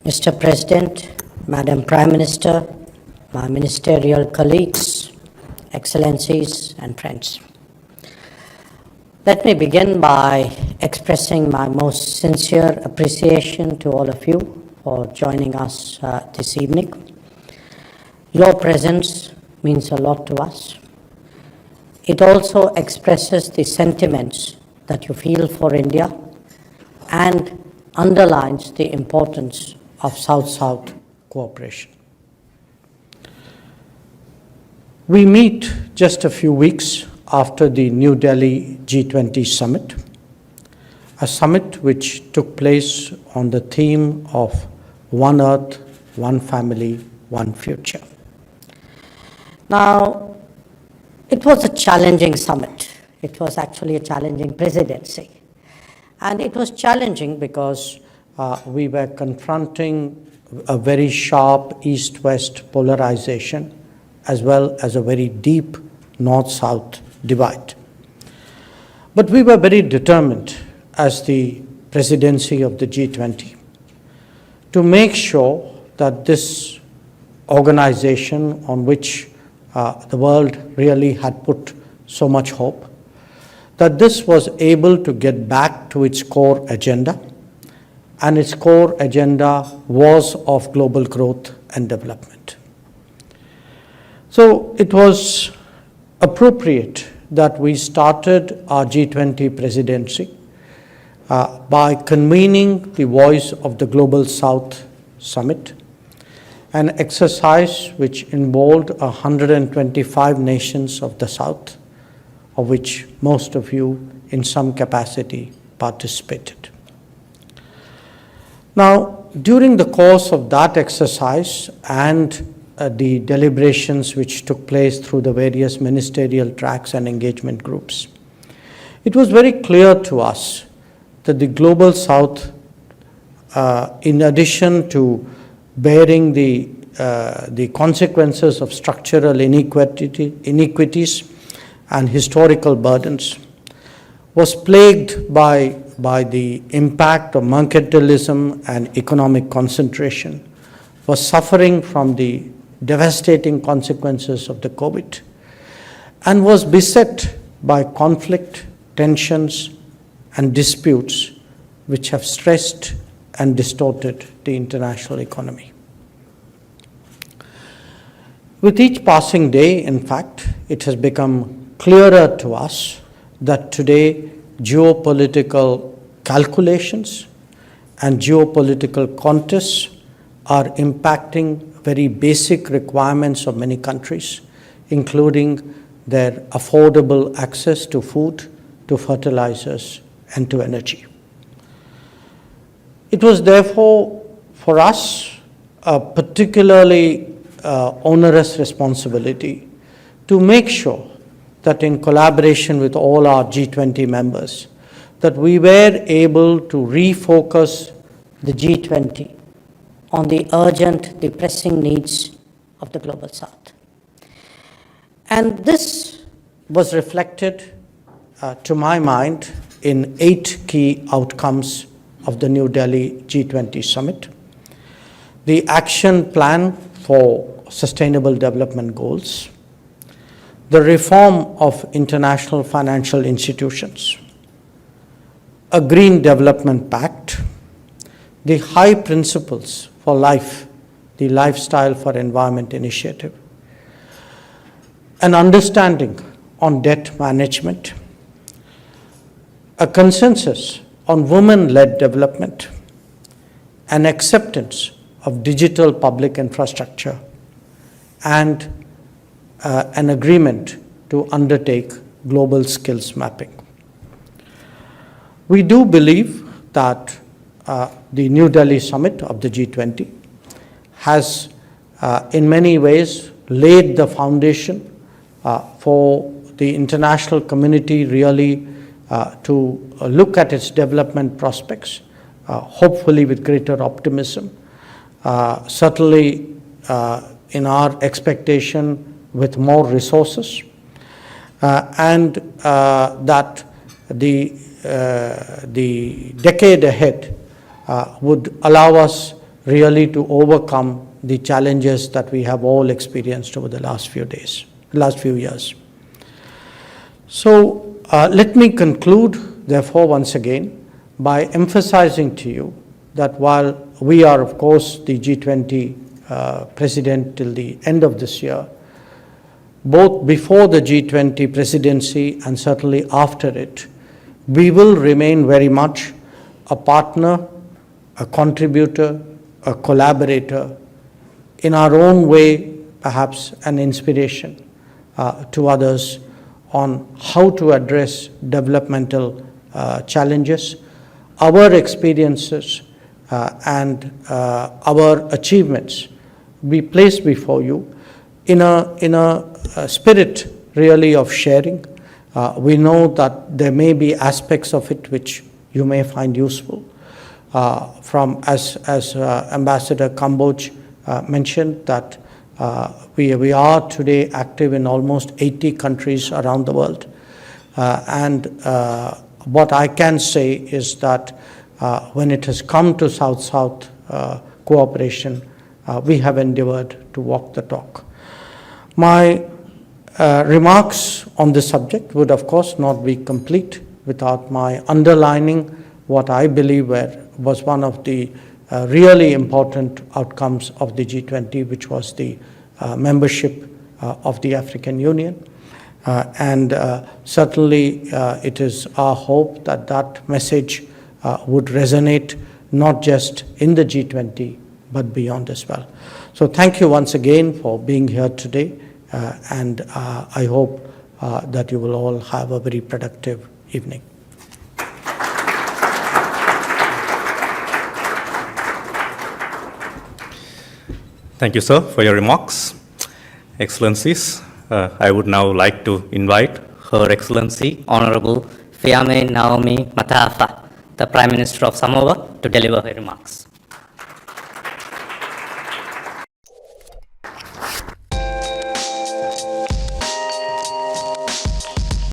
Mr. President, Madam Prime Minister, my ministerial colleagues, Excellencies and friends. Let me begin by expressing my most sincere appreciation to all of you for joining us this evening. Your presence means a lot to us. It also expresses the sentiments that you feel for India and underlines the importance of South-South cooperation. We meet just a few weeks after the New Delhi G20 summit, a summit which took place on the theme of One Earth, One Family, One Future. Now, it was a challenging summit. It was actually a challenging presidency. And it was challenging because we were confronting a very sharp east-west polarization as well as a very deep north-south divide. But we were very determined as the presidency of the G20 to make sure that this organization on which the world really had put so much hope, that this was able to get back to its core agenda, and its core agenda was of global growth and development. So it was appropriate that we started our G20 presidency by convening the Voice of the Global South Summit, an exercise which involved 125 nations of the South, of which most of you in some capacity participated. Now, during the course of that exercise and the deliberations which took place through the various ministerial tracks and engagement groups, it was very clear to us that the Global South, in addition to bearing the consequences of structural inequities and historical burdens, was plagued by the impact of mercantilism and economic concentration, was suffering from the devastating consequences of the COVID, and was beset by conflict, tensions, and disputes which have stressed and distorted the international economy. With each passing day, in fact, it has become clearer to us that today geopolitical calculations and geopolitical contests are impacting very basic requirements of many countries, including their affordable access to food, to fertilizers, and to energy. It was therefore for us a particularly onerous responsibility to make sure that in collaboration with all our G20 members, that we were able to refocus the G20 on the urgent, the pressing needs of the Global South. And this was reflected, to my mind, in 8 key outcomes of the New Delhi G20 summit. The action plan for sustainable development goals, the reform of international financial institutions, a green development pact, the high principles for life, the Lifestyle for Environment initiative, an understanding on debt management, a consensus on women-led development, an acceptance of digital public infrastructure, and an agreement to undertake global skills mapping. We do believe that the New Delhi summit of the G20 has in many ways laid the foundation for the international community really to look at its development prospects, hopefully with greater optimism, certainly in our expectation with more resources, and that the decade ahead would allow us really to overcome the challenges that we have all experienced over the last few years. So let me conclude, therefore, once again, by emphasizing to you that while we are, of course, the G20 president till the end of this year, both before the G20 presidency and certainly after it, we will remain very much a partner, a contributor, a collaborator, in our own way, perhaps an inspiration to others on how to address developmental challenges. Our experiences and our achievements we place before you in a spirit really of sharing. We know that there may be aspects of it which you may find useful. As Ambassador Kamboj mentioned, that we are today active in almost 80 countries around the world. And what I can say is that when it has come to South-South cooperation, we have endeavored to walk the talk. My remarks on this subject would, of course, not be complete without my underlining what I believe was one of the really important outcomes of the G20, which was the membership of the African Union. And certainly it is our hope that that message would resonate not just in the G20, but beyond as well. So thank you once again for being here today, and I hope that you will all have a very productive evening. Thank you, sir, for your remarks. Excellencies, I would now like to invite Her Excellency, Honorable Fiame Naomi Mataafa, the Prime Minister of Samoa, to deliver her remarks.